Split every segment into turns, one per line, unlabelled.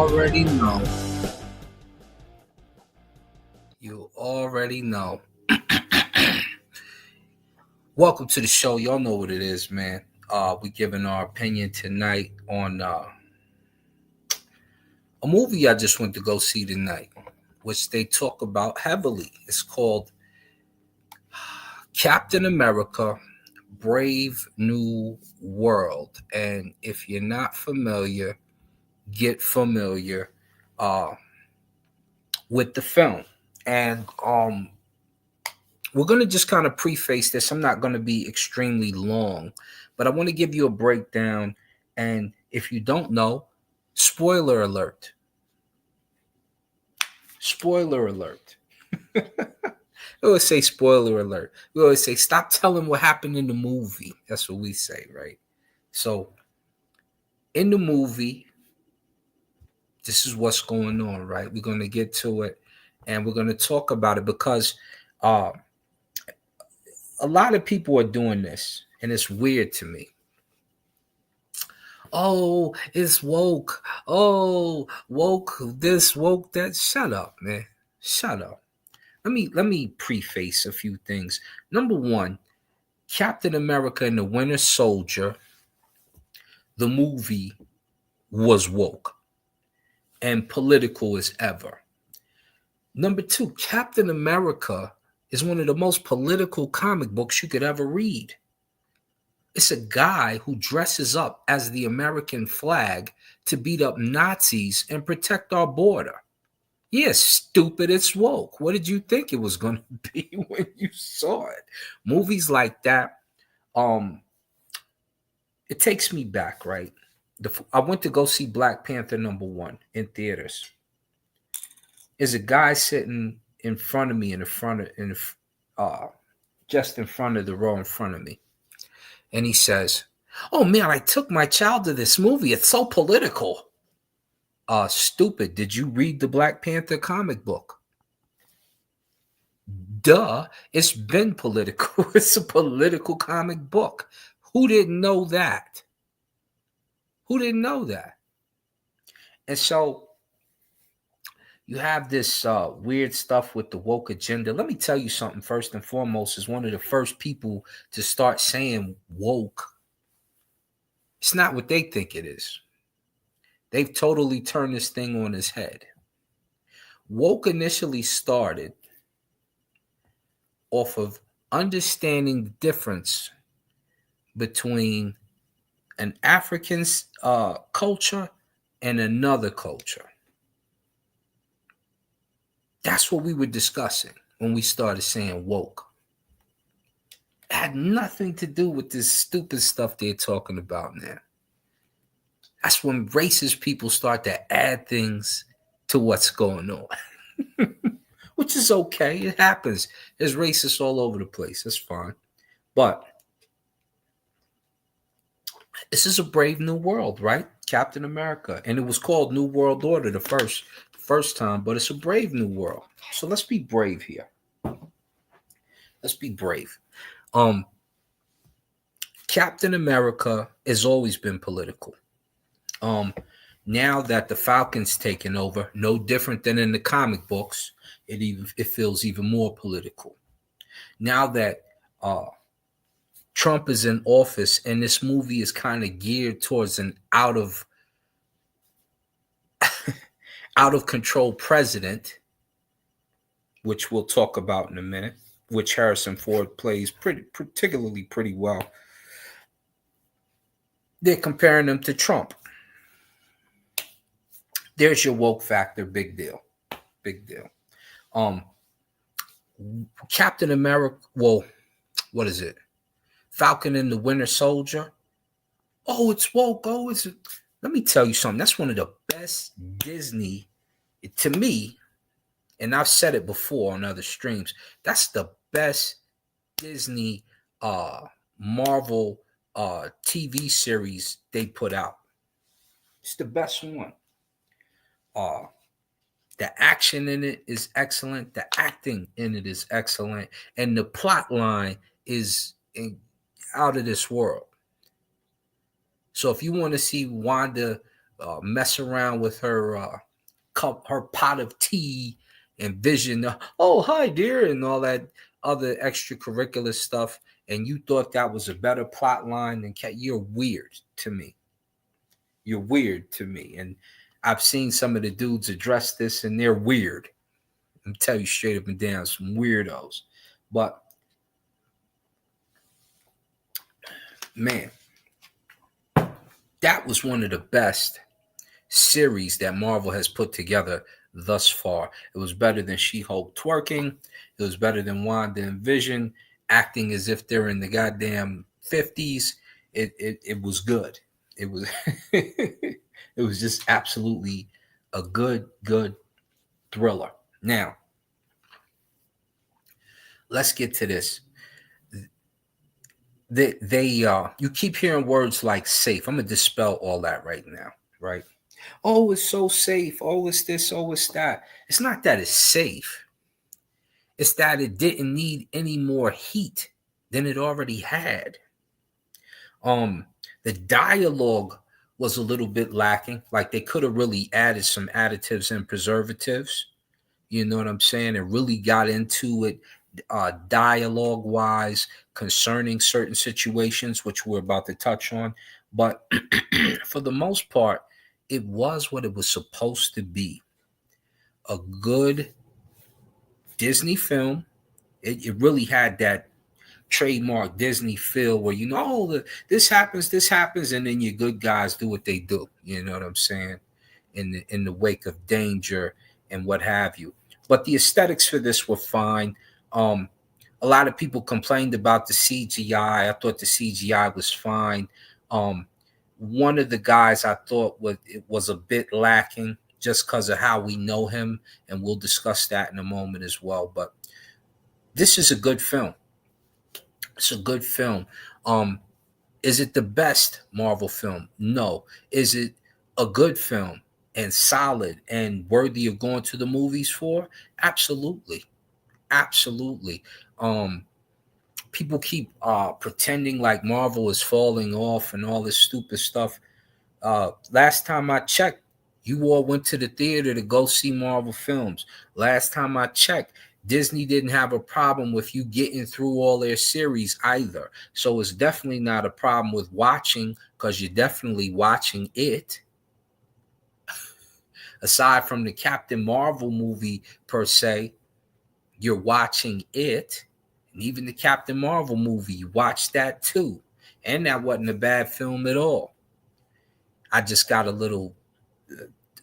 already know. You already know. Welcome to the show. Y'all know what it is, man. We giving our opinion tonight on a movie I just went to go see tonight, which they talk about heavily. It's called Captain America: Brave New World. And if you're not familiar, get familiar uh, with the film. And we're going to just kind of preface this. I'm not going to be extremely long, but I want to give you a breakdown. And if you don't know, spoiler alert. Spoiler alert. We always say spoiler alert. We always say stop telling what happened in the movie. That's what we say, right? So in the movie, this is what's going on, right? We're going to get to it and we're going to talk about it because uh, a lot of people are doing this and it's weird to me. Oh, it's woke. Oh, woke this, woke that. Shut up, man. Shut up. Let me preface a few things. Number one, Captain America and the Winter Soldier, the movie was woke and political as ever. Number two, Captain America is one of the most political comic books you could ever read. It's a guy who dresses up as the American flag to beat up Nazis and protect our border. Yeah, stupid, it's woke. What did you think it was going to be when you saw it? Movies like that, it takes me back, right? I went to go see Black Panther #1 in theaters. There's a guy sitting in front of me, uh, just in front of the row in front of me. And he says, "Oh man, I took my child to this movie. It's so political." Stupid. Did you read the Black Panther comic book? Duh. It's been political. It's a political comic book. Who didn't know that? Who didn't know that? And so you have this weird stuff with the woke agenda. Let me tell you something first and foremost, as one of the first people to start saying woke. It's not what they think it is. They've totally turned this thing on its head. Woke initially started off of understanding the difference between an African culture and another culture. That's what we were discussing when we started saying woke. It had nothing to do with this stupid stuff they're talking about now. That's when racist people start to add things to what's going on. Which is okay. It happens. There's racists all over the place. That's fine. But this is a brave new world, right? Captain America. And it was called New World Order the first time, but it's a brave new world. So let's be brave here. Let's be brave. Captain America has always been political. Now that the Falcon's taken over, no different than in the comic books, it feels even more political. Now that Trump is in office and this movie is kind of geared towards an out of control president, which we'll talk about in a minute, which Harrison Ford plays particularly pretty well. They're comparing him to Trump. There's your woke factor. Big deal. Big deal. Captain America, well, what is it? Falcon and the Winter Soldier. Oh, it's woke. Oh, it's. Let me tell you something. That's one of the best Disney, to me, and I've said it before on other streams. That's the best Disney Marvel TV series they put out. It's the best one. The action in it is excellent. The acting in it is excellent. And the plot line is out of this world. So if you want to see Wanda mess around with her cup, her pot of tea, and Vision. Oh, hi, dear, and all that other extracurricular stuff. And you thought that was a better plot line than you're weird to me. You're weird to me. And I've seen some of the dudes address this, and they're weird. I'm tell you straight up and down, some weirdos. But man, that was one of the best series that Marvel has put together thus far. It was better than She-Hulk twerking. It was better than Wanda and Vision acting as if they're in the goddamn 50s. It was good. It was it was just absolutely a good thriller. Now, let's get to this. They you keep hearing words like safe. I'm gonna dispel all that right now, right? Oh, it's so safe. Oh, it's this. Oh, it's that. It's not that it's safe. It's that it didn't need any more heat than it already had. The dialogue was a little bit lacking. Like they could have really added some additives and preservatives. You know what I'm saying? And really got into it dialogue wise concerning certain situations, which we're about to touch on. But for the most part, it was what it was supposed to be, a good Disney film. It really had that trademark Disney feel where this happens, and then your good guys do what they do. You know what I'm saying? In the wake of danger and what have you. But the aesthetics for this were fine. A lot of people complained about the CGI. I thought the CGI was fine. One of the guys I thought was a bit lacking just because of how we know him, and we'll discuss that in a moment as well. But this is a good film. It's a good film. Is it the best Marvel film? No. Is it a good film and solid and worthy of going to the movies for? Absolutely. Absolutely. People keep pretending like Marvel is falling off and all this stupid stuff. Last time I checked, you all went to the theater to go see Marvel films. Last time I checked, Disney didn't have a problem with you getting through all their series either. So it's definitely not a problem with watching, because you're definitely watching it. Aside from the Captain Marvel movie per se, you're watching it. And even the Captain Marvel movie, you watched that too. And that wasn't a bad film at all. I just got a little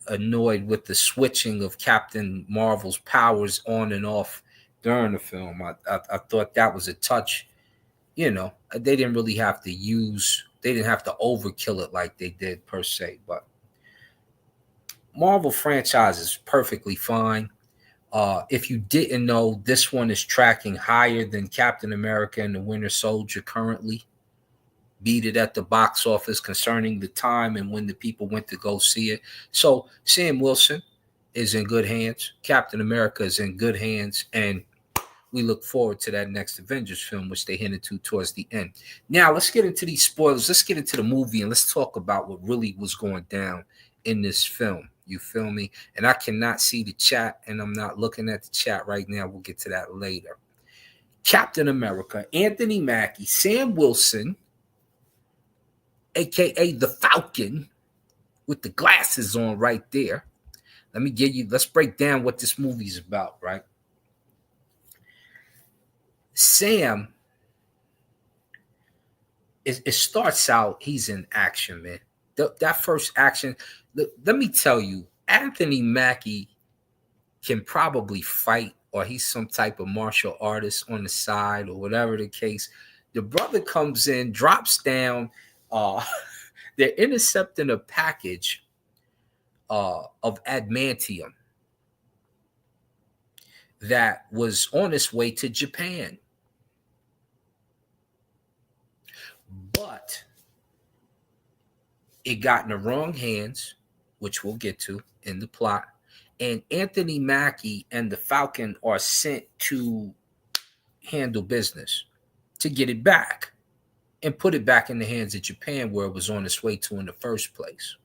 annoyed with the switching of Captain Marvel's powers on and off during the film. I thought that was a touch. They didn't really have to they didn't have to overkill it like they did per se. But Marvel franchise is perfectly fine. If you didn't know, this one is tracking higher than Captain America and the Winter Soldier currently. Beat it at the box office concerning the time and when the people went to go see it. So Sam Wilson is in good hands. Captain America is in good hands. And we look forward to that next Avengers film, which they hinted to towards the end. Now, let's get into these spoilers. Let's get into the movie and let's talk about what really was going down in this film. You feel me? And I cannot see the chat, and I'm not looking at the chat right now. We'll get to that later. Captain America, Anthony Mackie, Sam Wilson, a.k.a. the Falcon, with the glasses on right there. Let's break down what this movie is about, right? Sam, it starts out, he's in action, man. That first action, let me tell you, Anthony Mackie can probably fight, or he's some type of martial artist on the side, or whatever the case. The brother comes in, drops down. They're intercepting a package of adamantium that was on its way to Japan. But it got in the wrong hands, which we'll get to in the plot. And Anthony Mackie and the Falcon are sent to handle business, to get it back and put it back in the hands of Japan, where it was on its way to in the first place.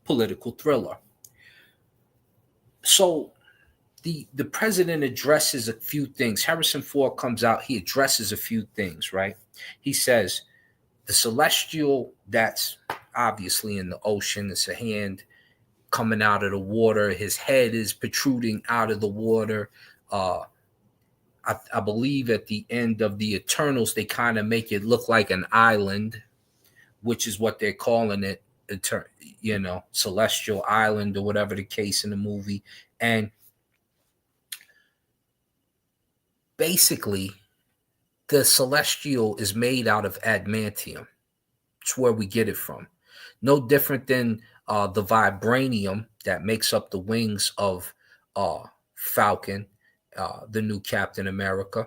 political thriller. So the president addresses a few things. Harrison Ford comes out, he addresses a few things, right? He says the celestial that's obviously in the ocean, it's a hand coming out of the water, his head is protruding out of the water. I believe at the end of the Eternals, they kind of make it look like an island, which is what they're calling it, Celestial Island or whatever the case in the movie. And basically, the Celestial is made out of adamantium. It's where we get it from. No different than the vibranium that makes up the wings of Falcon, the new Captain America,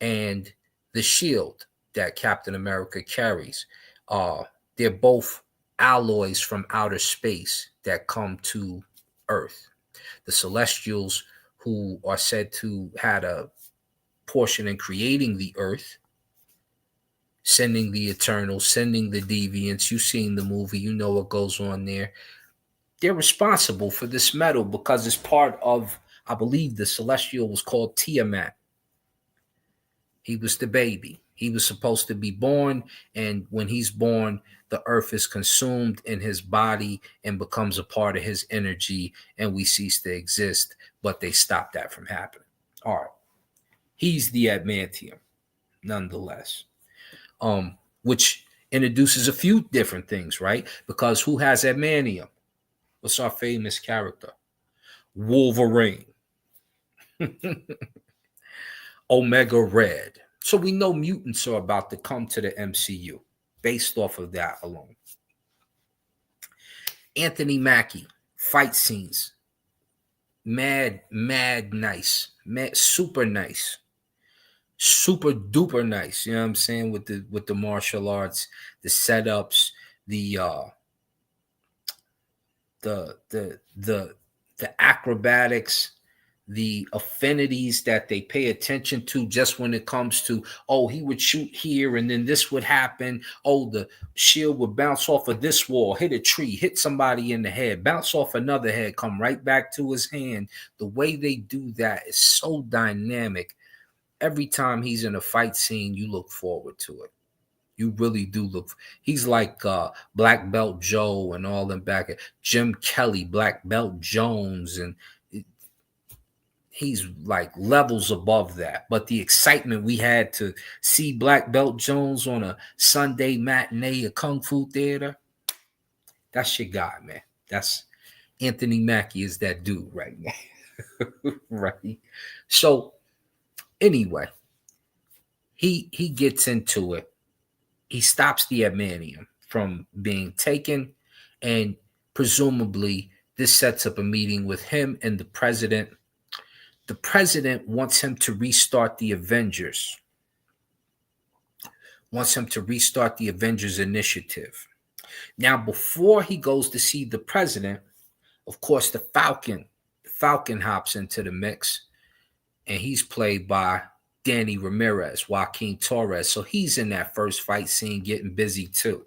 and the shield that Captain America carries. They're both alloys from outer space that come to Earth. The Celestials, who are said to had a portion in creating the Earth, sending the Eternals, sending the Deviants. You've seen the movie, you know what goes on there. They're responsible for this metal because it's part of, I believe the Celestial was called Tiamat. He was the baby. He was supposed to be born, and when he's born, the earth is consumed in his body and becomes a part of his energy, and we cease to exist. But they stopped that from happening. All right. He's the adamantium, nonetheless. Which introduces a few different things, right? Because who has adamantium? What's our famous character? Wolverine. Omega Red. So we know mutants are about to come to the MCU based off of that alone. Anthony Mackie, fight scenes. Mad nice. Mad, super nice. Super duper nice. You know what I'm saying? With the martial arts, the setups, the acrobatics, the affinities that they pay attention to just when it comes to, oh, he would shoot here and then this would happen. Oh, the shield would bounce off of this wall, hit a tree, hit somebody in the head, bounce off another head, come right back to his hand. The way they do that is so dynamic. Every time he's in a fight scene, you look forward to it. You really do look. He's like Black Belt Joe and all them back. Jim Kelly, Black Belt Jones, and he's like levels above that. But the excitement we had to see Black Belt Jones on a Sunday matinee at Kung Fu Theater, that's your guy, man. That's Anthony Mackie is that dude right now. Right. So anyway, he gets into it. He stops the adamantium from being taken, and presumably this sets up a meeting with him and the president. The president wants him to restart the Avengers, initiative. Now, before he goes to see the president, of course, the Falcon hops into the mix, and he's played by Danny Ramirez, Joaquin Torres. So he's in that first fight scene getting busy too.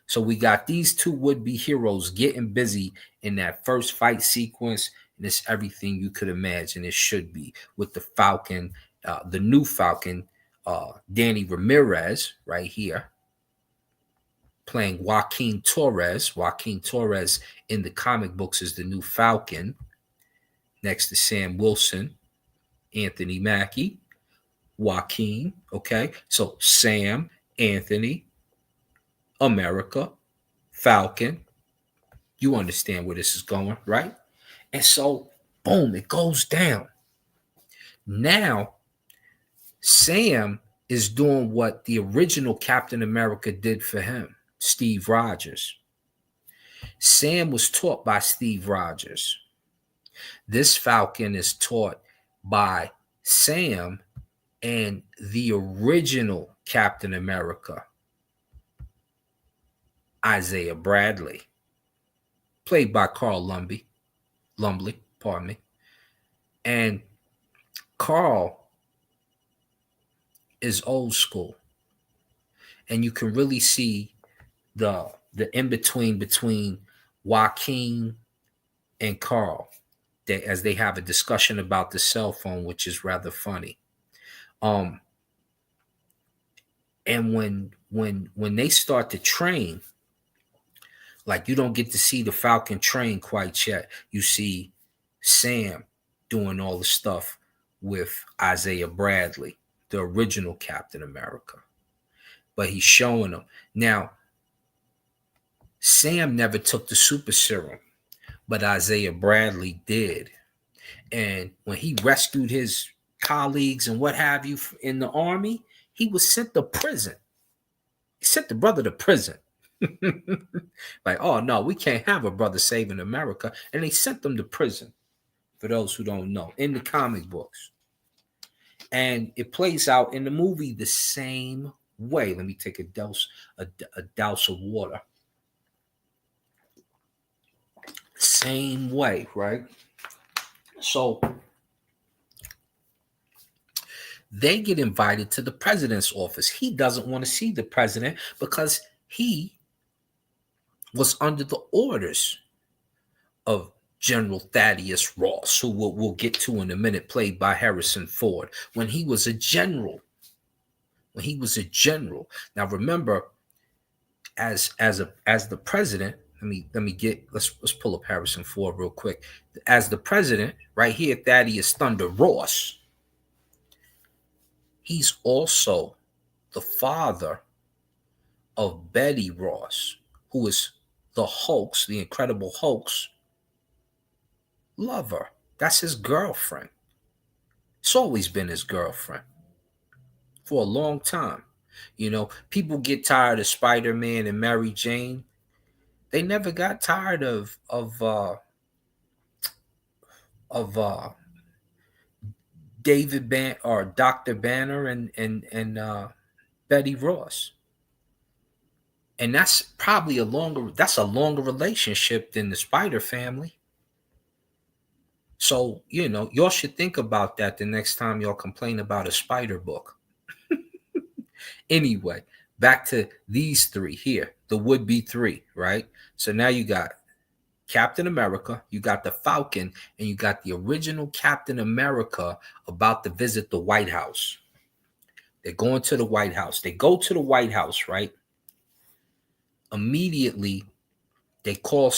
So we got these two would-be heroes getting busy in that first fight sequence, and it's everything you could imagine it should be with the Falcon, the new Falcon, Danny Ramirez right here, playing Joaquin Torres. Joaquin Torres in the comic books is the new Falcon, next to Sam Wilson, Anthony Mackie, Joaquin. Okay, so Sam, Anthony, America, Falcon. You understand where this is going, right? And so, boom, it goes down. Now, Sam is doing what the original Captain America did for him, Steve Rogers. Sam was taught by Steve Rogers. This Falcon is taught by Sam and the original Captain America, Isaiah Bradley, played by Carl Lumbly, pardon me. And Carl is old school. And you can really see the the in between Joaquin and Carl, as they have a discussion about the cell phone, which is rather funny. Um, and when they start to train, like you don't get to see the Falcon train quite yet. You see Sam doing all the stuff with Isaiah Bradley, the original Captain America. But he's showing them. Now, Sam never took the super serum, but Isaiah Bradley did. And when he rescued his colleagues and what have you in the army, he was sent to prison. He sent the brother to prison. Like, oh no, we can't have a brother saving America. And they sent them to prison, for those who don't know, in the comic books. And it plays out in the movie the same way. Let me take a douse of water. Same way, right? So they get invited to the president's office. He doesn't want to see the president because he was under the orders of General Thaddeus Ross, who we'll get to in a minute, played by Harrison Ford, when he was a general. Now remember, as the president, let's pull up Harrison Ford real quick. As the president, right here, Thaddeus Thunder Ross, he's also the father of Betty Ross, who is the Hulk's, the Incredible Hulk's lover. That's his girlfriend. It's always been his girlfriend for a long time. You know, people get tired of Spider-Man and Mary Jane. They never got tired of David Ban or Dr. Banner and Betty Ross. And that's probably a longer relationship than the Spider family. So, you know, y'all should think about that the next time y'all complain about a Spider book. Anyway, back to these three here, the would-be three, right? So now you got Captain America, you got the Falcon, and you got the original Captain America about to visit the White House. They're going to the White House. They go to the White House, right? Immediately, they call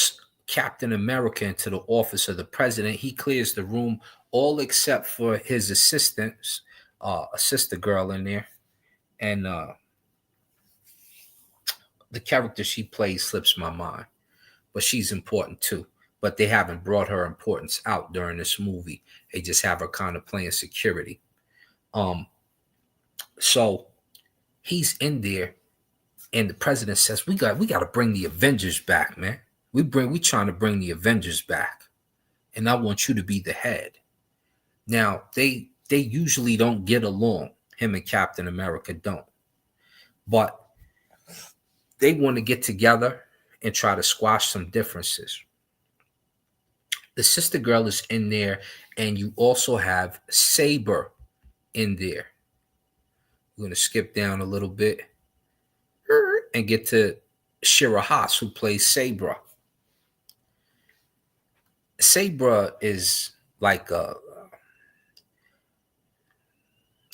Captain America into the office of the president. He clears the room, all except for his assistants, a sister girl in there. And the character she plays slips my mind, but she's important too. But they haven't brought her importance out during this movie. They just have her kind of playing security. So he's in there, and the president says, "We got to bring the Avengers back, man. We trying to bring the Avengers back, and I want you to be the head." Now they usually don't get along. Him and Captain America don't, but they want to get together and try to squash some differences. The sister girl is in there, and you also have Saber in there. We're going to skip down a little bit and get to Shira Haas, who plays Sabra. Sabra is like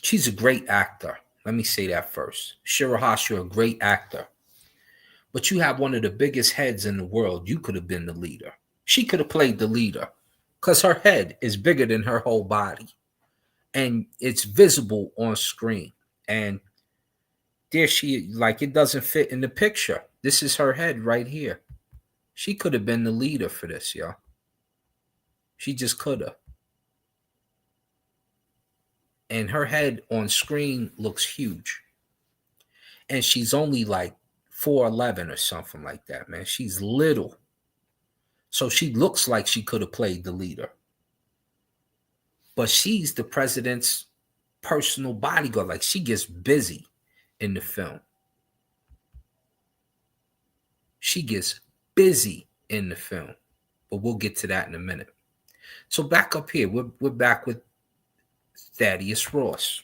she's a great actor. Let me say that first. Shira Haas, you're a great actor. But you have one of the biggest heads in the world. You could have been the leader. She could have played the leader because her head is bigger than her whole body. And it's visible on screen. And there she, like, it doesn't fit in the picture. This is her head right here. She could have been the leader for this, y'all. She just could have. And her head on screen looks huge. And she's only like 4'11" or something like that, man. She's little. So she looks like she could have played the leader. But she's the president's personal bodyguard. Like, she gets busy in the film. She gets busy in the film. But we'll get to that in a minute. So back up here, we're back with Thaddeus Ross.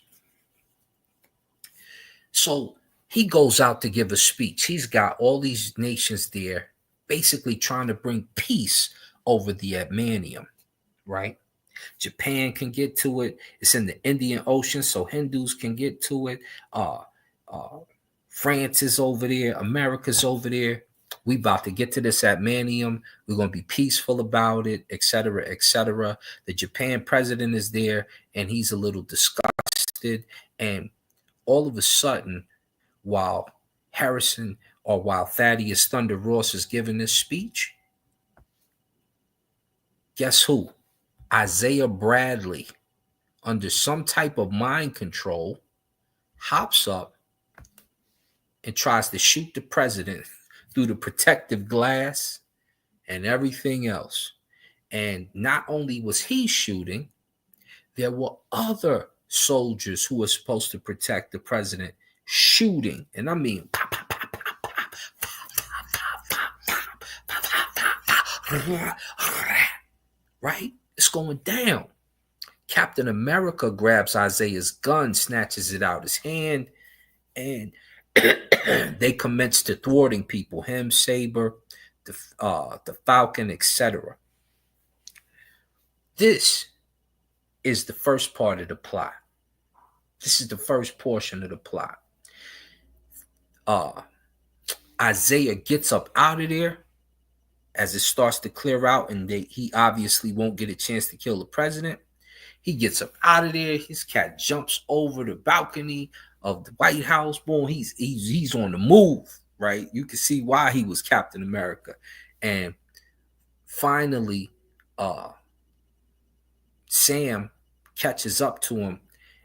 So He goes out to give a speech. He's got all these nations there basically trying to bring peace over the Atmanium, right? Japan can get to it. It's in the Indian Ocean, so Hindus can get to it. Uh, uh, France is over there. America's over there. We about to get to this Atmanium. We're going to be peaceful about it, etc., etc. The Japan president is there, and he's a little disgusted. And all of a sudden, while while Thaddeus Thunder Ross is giving this speech, guess who? Isaiah Bradley, under some type of mind control, hops up and tries to shoot the president through the protective glass and everything else. And not only was he shooting, there were other soldiers who were supposed to protect the president shooting. And I mean, pop, pop, pop, pop, pop, pop, right? It's going down. Captain America grabs Isaiah's gun, snatches it out his hand, and they commence to thwarting people. Him, Saber, the Falcon, etc. This is the first part of the plot. This is the first portion of the plot. Isaiah gets up out of there as it starts to clear out, and he obviously won't get a chance to kill the president. He gets up out of there. His cat jumps over the balcony of the White House. Boom, he's on the move, right? You can see why he was Captain America. And finally, Sam catches up to him,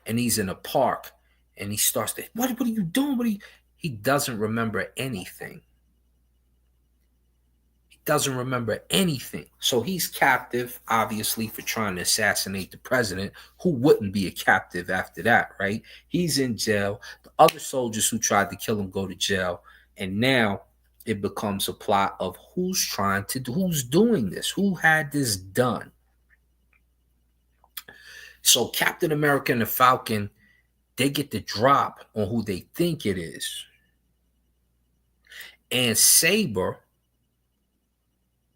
and he's in a park, and he starts to, what are you doing? He doesn't remember anything. Doesn't remember anything. So he's captive, obviously, for trying to assassinate the president. Who wouldn't be a captive after that, right? He's in jail. The other soldiers who tried to kill him go to jail. And now it becomes a plot of who's doing this? Who had this done? So Captain America and the Falcon, they get the drop on who they think it is. And Saber,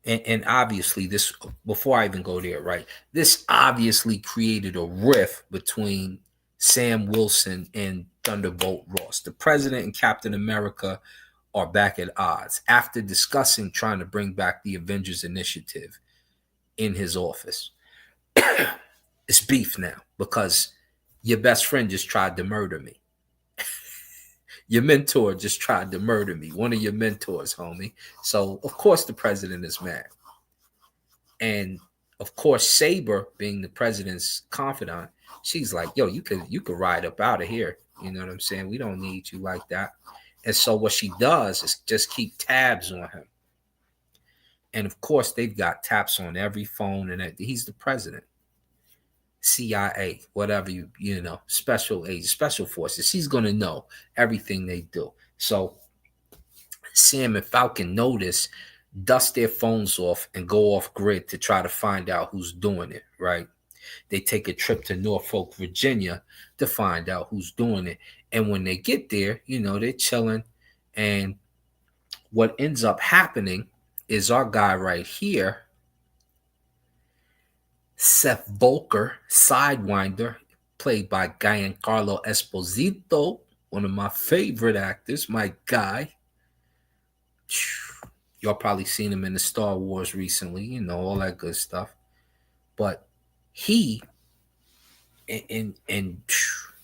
and obviously this, before I even go there, right, this obviously created a rift between Sam Wilson and Thunderbolt Ross. The president and Captain America are back at odds after discussing trying to bring back the Avengers Initiative in his office. It's beef now because your best friend just tried to murder me. Your mentor just tried to murder me. One of your mentors, homie. So, of course, the president is mad. And, of course, Saber, being the president's confidant, she's like, yo, you could ride up out of here. You know what I'm saying? We don't need you like that. And so what she does is just keep tabs on him. And, of course, they've got taps on every phone. And he's the president. CIA, whatever, you know, special agents, special forces. She's going to know everything they do. So Sam and Falcon notice, dust their phones off, and go off grid to try to find out who's doing it, right? They take a trip to Norfolk, Virginia to find out who's doing it. And when they get there, you know, they're chilling. And what ends up happening is our guy right here, Seth Volker, Sidewinder, played by Giancarlo Esposito, one of my favorite actors, my guy. Y'all probably seen him in the Star Wars recently, you know, all that good stuff. But he and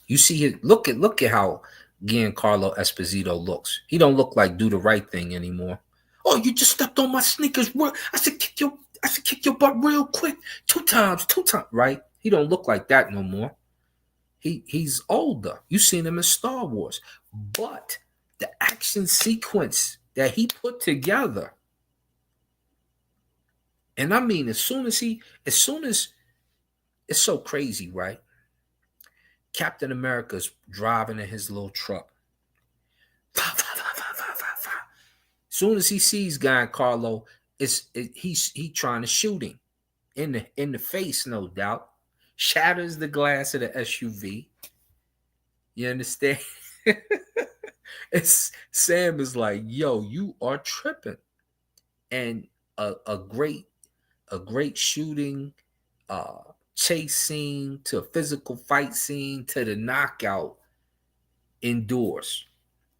you see it. Look at how Giancarlo Esposito looks. He don't look like Do the Right Thing anymore. Oh, you just stepped on my sneakers. I should kick your butt real quick. Two times, right? He don't look like that no more. He's older. You seen him in Star Wars. But the action sequence that he put together, and I mean, as soon as it's so crazy, right? Captain America's driving in his little truck. Soon as he sees Giancarlo, he's trying to shoot him in the face, no doubt. Shatters the glass of the SUV. You understand? It's Sam is like, yo, you are tripping. And a great shooting, uh chase scene to a physical fight scene to the knockout indoors.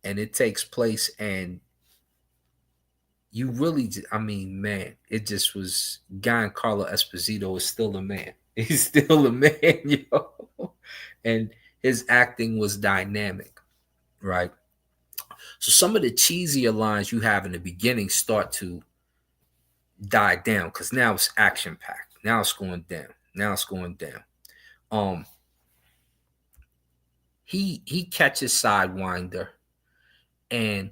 And it takes place, and you really, I mean, man, it just was. Giancarlo Esposito is still a man. He's still a man, yo. And his acting was dynamic, right? So some of the cheesier lines you have in the beginning start to die down because now it's action packed. Now it's going down. Now it's going down. Um, he catches Sidewinder, and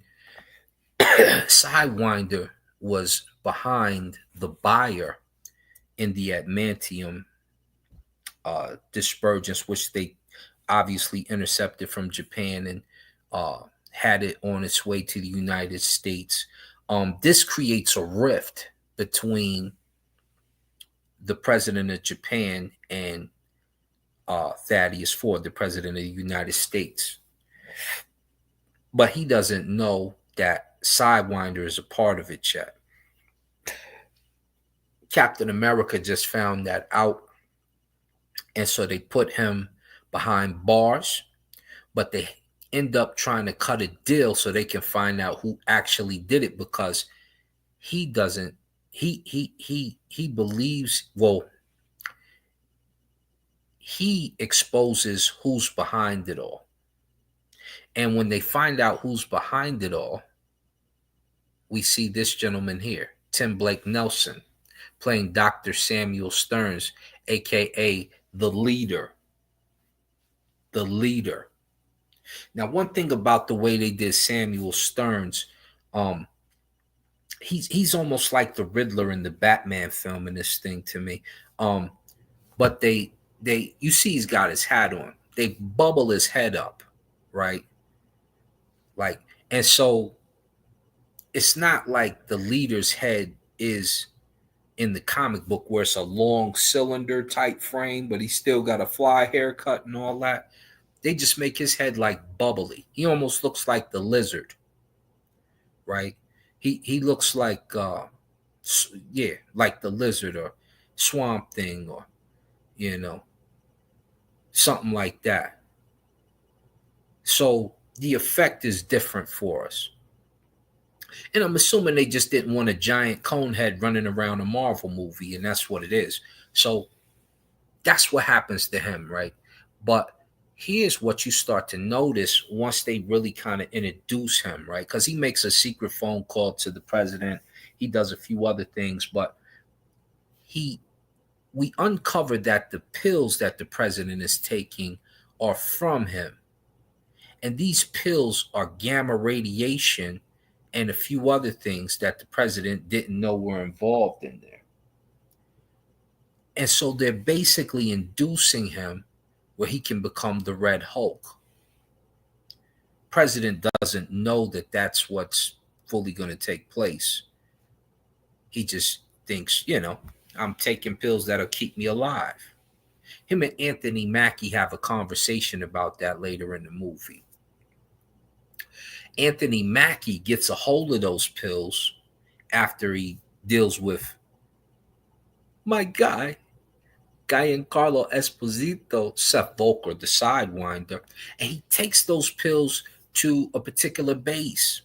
Sidewinder was behind the buyer in the adamantium dispersions, which they obviously intercepted from Japan and had it on its way to the United States. This creates a rift between the president of Japan and Thaddeus Ford, the president of the United States. But he doesn't know that Sidewinder is a part of it yet. Captain America just found that out, and so they put him behind bars, but they end up trying to cut a deal so they can find out who actually did it, because he doesn't he believes, well, he exposes who's behind it all. And when they find out who's behind it all, we see this gentleman here, Tim Blake Nelson, playing Dr. Samuel Stearns, aka the leader. The leader. Now, one thing about the way they did Samuel Stearns, he's almost like the Riddler in the Batman film in this thing to me. But they you see he's got his hat on. They bubble his head up, right? Like, and so it's not like the leader's head is in the comic book where it's a long cylinder type frame, but he's still got a fly haircut and all that. They just make his head like bubbly. He almost looks like the Lizard, right? He looks like yeah, like the Lizard or Swamp Thing, or you know, something like that. So the effect is different for us. And I'm assuming they just didn't want a giant cone head running around a Marvel movie, and that's what it is. So that's what happens to him, right? But here's what you start to notice once they really kind of introduce him, right? Because he makes a secret phone call to the president. He does a few other things, but we uncovered that the pills that the president is taking are from him. And these pills are gamma radiation and a few other things that the president didn't know were involved in there. And so they're basically inducing him where he can become the Red Hulk. President doesn't know that that's what's fully going to take place. He just thinks, I'm taking pills that'll keep me alive. Him and Anthony Mackie have a conversation about that later in the movie. Anthony Mackie gets a hold of those pills after he deals with my guy, Giancarlo Esposito, Seth Volker, the Sidewinder, and he takes those pills to a particular base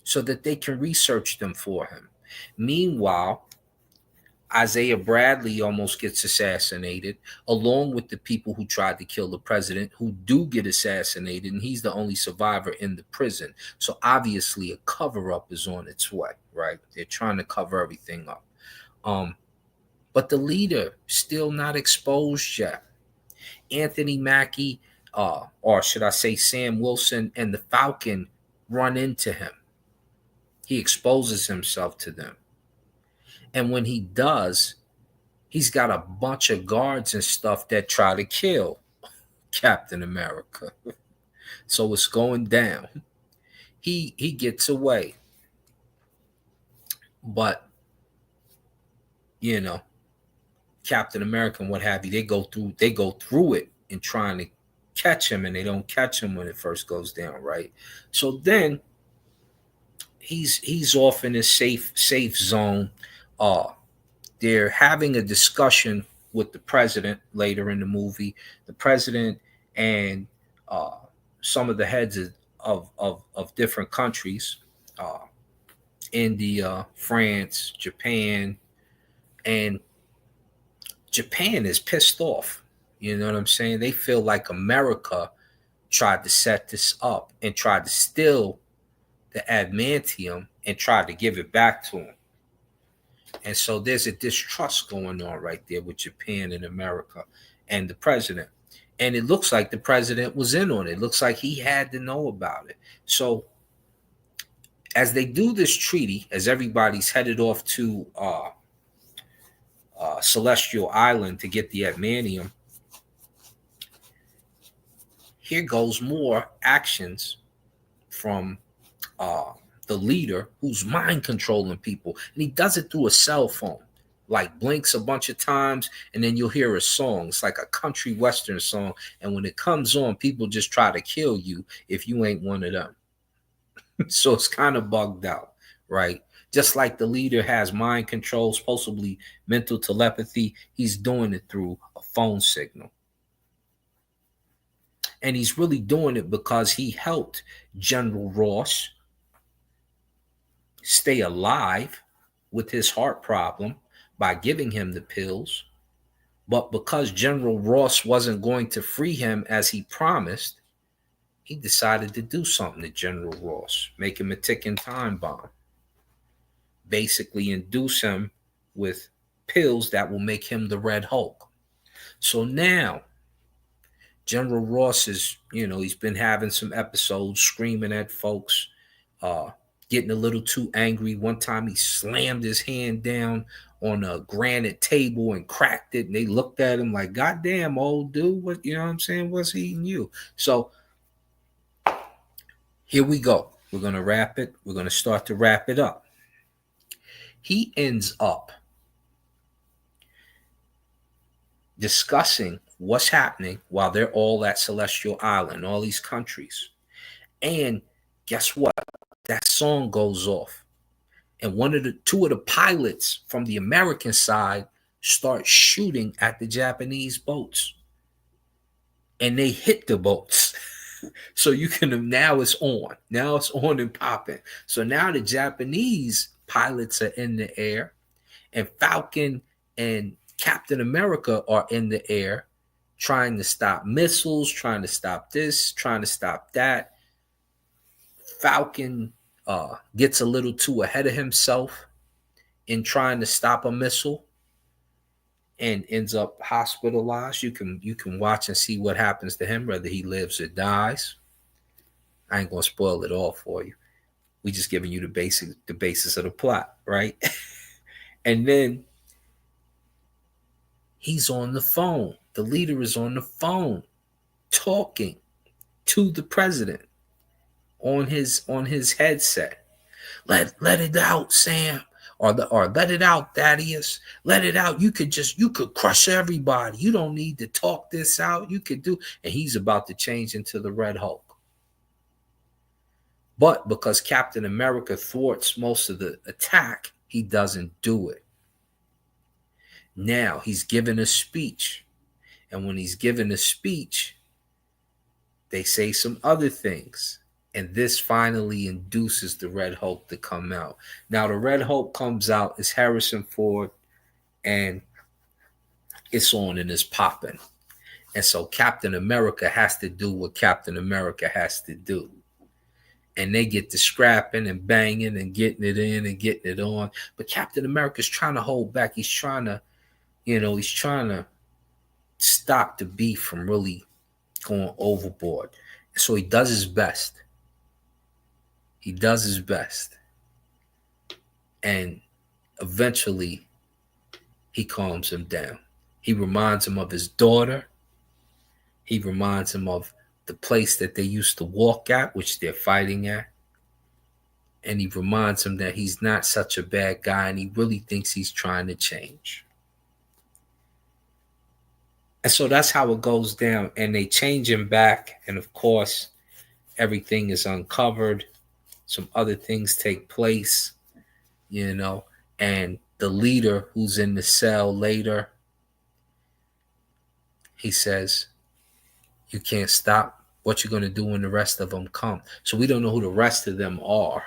so that they can research them for him. Meanwhile, Isaiah Bradley almost gets assassinated, along with the people who tried to kill the president, who do get assassinated, and he's the only survivor in the prison. So obviously a cover-up is on its way, right? They're trying to cover everything up. But the leader still not exposed yet. Anthony Mackie, or should I say Sam Wilson, and the Falcon run into him. He exposes himself to them. And when he does, he's got a bunch of guards and stuff that try to kill Captain America. So it's going down. He gets away. But, Captain America and what have you, they go through it in trying to catch him, and they don't catch him when it first goes down, right? So then he's off in his safe zone. They're having a discussion with the president later in the movie. The president and uh, some of the heads of different countries, uh, India, France, Japan, and Japan is pissed off. You know what I'm saying? They feel like America tried to set this up and tried to steal the adamantium and tried to give it back to him. And so there's a distrust going on right there with Japan and America and the president. And it looks like the president was in on it. It looks like he had to know about it. So as they do this treaty, as everybody's headed off to Celestial Island to get the adamantium, here goes more actions from the leader who's mind controlling people. And he does it through a cell phone, like blinks a bunch of times, and then you'll hear a song. It's like a country western song. And when it comes on, people just try to kill you if you ain't one of them. So it's kind of bugged out, right? Just like the leader has mind control, supposedly mental telepathy, he's doing it through a phone signal. And he's really doing it because he helped General Ross stay alive with his heart problem by giving him the pills. But because General Ross wasn't going to free him as he promised, he decided to do something to General Ross, make him a ticking time bomb. Basically induce him with pills that will make him the Red Hulk. So now General Ross is, he's been having some episodes screaming at folks, getting a little too angry. One time he slammed his hand down on a granite table and cracked it. And they looked at him like, God damn, old dude, what, you know what I'm saying? What's eating you? So here we go. We're going to wrap it. We're going to start to wrap it up. He ends up discussing what's happening while they're all at Celestial Island, all these countries. And guess what? That song goes off. And two of the pilots from the American side start shooting at the Japanese boats. And they hit the boats. So now it's on. Now it's on and popping. So now the Japanese pilots are in the air, and Falcon and Captain America are in the air trying to stop missiles, trying to stop this, trying to stop that. Falcon gets a little too ahead of himself in trying to stop a missile and ends up hospitalized. You can watch and see what happens to him, whether he lives or dies. I ain't gonna spoil it all for you. We just giving you the basis of the plot, right? And then he's on the phone. The leader is on the phone talking to the president on his headset. Let it out, Sam. Or let it out, Thaddeus. Let it out. You could crush everybody. You don't need to talk this out. You could do. And he's about to change into the Red Hulk. But because Captain America thwarts most of the attack, he doesn't do it. Now he's giving a speech. And when he's giving a speech, they say some other things. And this finally induces the Red Hulk to come out. Now, the Red Hulk comes out as Harrison Ford, and it's on and it's popping. And so Captain America has to do what Captain America has to do. And they get to scrapping and banging and getting it in and getting it on. But Captain America's trying to hold back. He's trying to stop the beef from really going overboard. So he does his best. He does his best. And eventually, he calms him down. He reminds him of his daughter. He reminds him of the place that they used to walk at, which they're fighting at. And he reminds him that he's not such a bad guy, and he really thinks he's trying to change. And so that's how it goes down. And they change him back. And of course, everything is uncovered. Some other things take place, you know. And the leader who's in the cell later, he says, "You can't stop. What you're going to do when the rest of them come?" So we don't know who the rest of them are.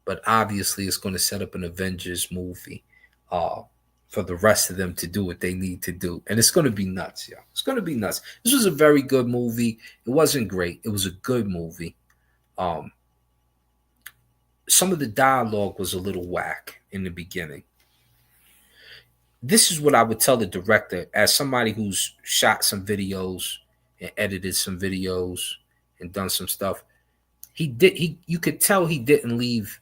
But obviously, it's going to set up an Avengers movie uh, for the rest of them to do what they need to do. And it's going to be nuts, yeah. It's going to be nuts. This was a very good movie. It wasn't great. It was a good movie. Um, some of the dialogue was a little whack in the beginning. This is what I would tell the director as somebody who's shot some videos and edited some videos and done some stuff. He you could tell he didn't leave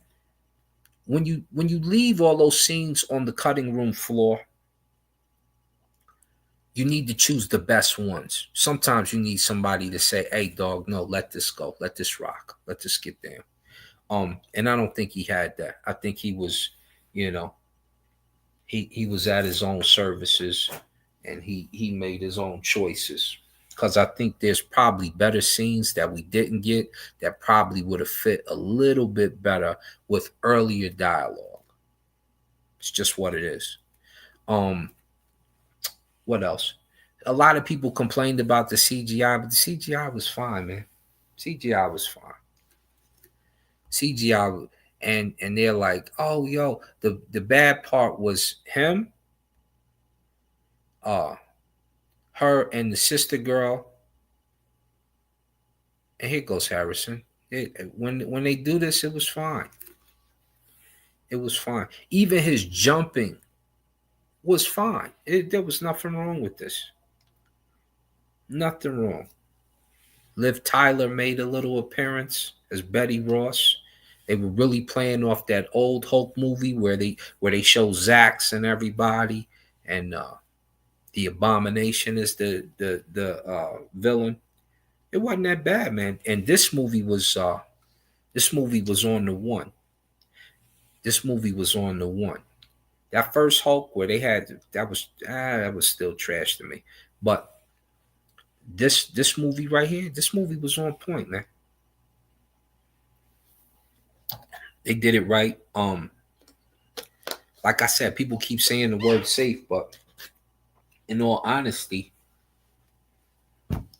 when you leave all those scenes on the cutting room floor, you need to choose the best ones. Sometimes you need somebody to say, "Hey, dog, no, let this go, let this rock, let this get down." And I don't think he had that. I think he was, you know, he was at his own services, and he made his own choices. Because I think there's probably better scenes that we didn't get that probably would have fit a little bit better with earlier dialogue. It's just what it is. Um, what else? A lot of people complained about the CGI, but the CGI was fine, man. CGI was fine. CGI and they're like, oh yo, the bad part was him, uh, her and the sister girl. And here goes Harrison. When they do this, it was fine. It was fine. Even his jumping was fine. There was nothing wrong with this. Nothing wrong. Liv Tyler made a little appearance as Betty Ross. They were really playing off that old Hulk movie where they show Zax and everybody, and the Abomination is the villain. It wasn't that bad, man. And this movie was on the one. This movie was on the one. That first Hulk where they had that was still trash to me, but this movie right here, this movie was on point, man. They did it right. Like I said, people keep saying the word safe, but in all honesty,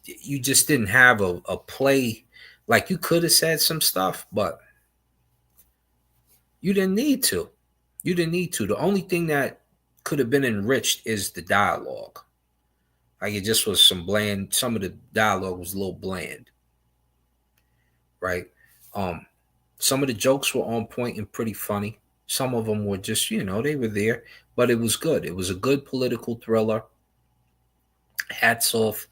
you just didn't have a play. Like you could have said some stuff, but you didn't need to. You didn't need to. The only thing that could have been enriched is the dialogue. Like it just was some bland. Some of the dialogue was a little bland, right? Um, some of the jokes were on point and pretty funny. Some of them were just, they were there, but it was good. It was a good political thriller. Hats off.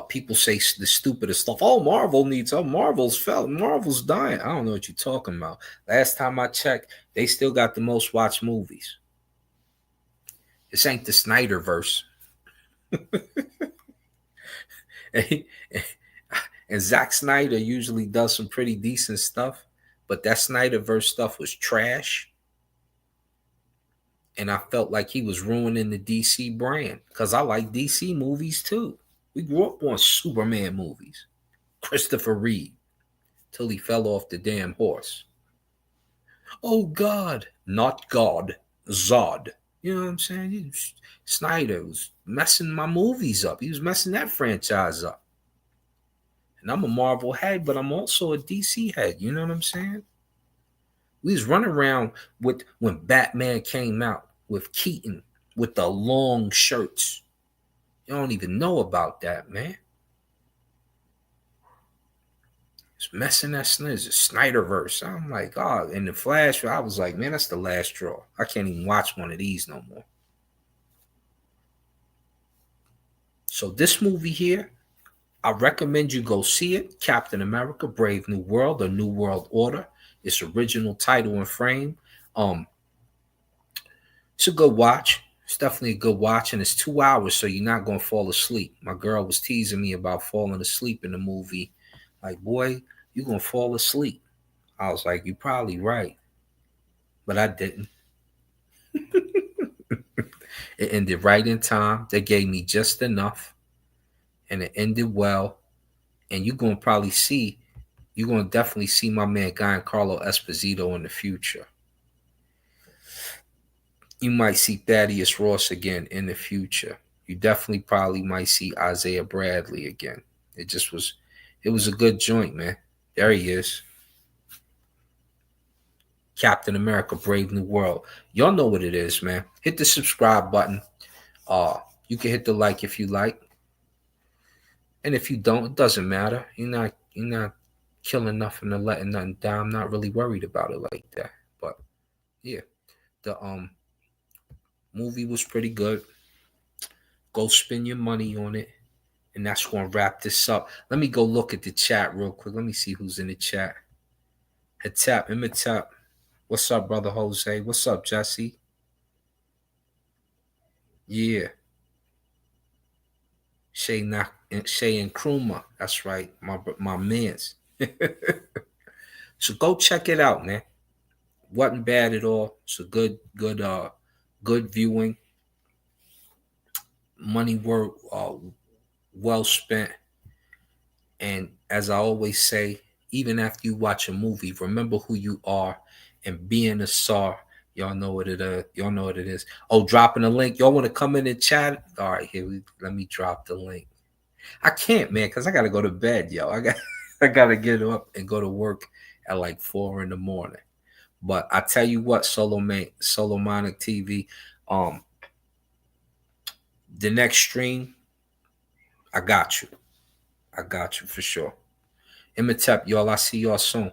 People say the stupidest stuff. Oh, Marvel's dying. I don't know what you're talking about. Last time I checked, they still got the most watched movies. This ain't the Snyderverse. and Zack Snyder usually does some pretty decent stuff, but that Snyderverse stuff was trash. And I felt like he was ruining the DC brand because I like DC movies too. We grew up on Superman movies. Christopher Reeve till he fell off the damn horse. Oh God, not God, Zod. You know what I'm saying? Snyder was messing my movies up. He was messing that franchise up. And I'm a Marvel head, but I'm also a DC head. You know what I'm saying? We was running around with when Batman came out with Keaton with the long shirts. You don't even know about that, man. It's messing that Snyderverse. I'm like, oh, in the Flash, I was like, man, that's the last straw. I can't even watch one of these no more. So this movie here, I recommend you go see it. Captain America: Brave New World or New World Order. Its original title and frame. It's a good watch. It's definitely a good watch, and it's 2 hours, so you're not gonna fall asleep. My girl was teasing me about falling asleep in the movie. Like, boy, you're gonna fall asleep. I was like, you're probably right. But I didn't. It ended right in time. They gave me just enough, and it ended well. And you're gonna definitely see my man Giancarlo Esposito in the future. You might see Thaddeus Ross again in the future. You definitely probably might see Isaiah Bradley again. It was a good joint, man. There he is. Captain America Brave New World. Y'all know what it is, man. Hit the subscribe button. Uh, you can hit the like if you like. And if you don't, it doesn't matter. You're not killing nothing or letting nothing down. I'm not really worried about it like that. But yeah, the movie was pretty good. Go spend your money on it. And that's gonna wrap this up. Let me go look at the chat real quick. Let me see who's in the chat. Hatap. What's up, brother Jose? What's up, Jesse? Yeah. Shay and Kruma. That's right. My mans. So go check it out, man. Wasn't bad at all. It's a good viewing. Money work well spent. And as I always say, even after you watch a movie, remember who you are and being a star. Y'all know what it is. Y'all know what it is. Oh, dropping a link. Y'all want to come in and chat? All right, let me drop the link. I can't, man, because I gotta go to bed, yo. I gotta get up and go to work at like 4 in the morning. But I tell you what, Solomonic TV, the next stream, I got you. I got you for sure. Imhotep, y'all. I see y'all soon.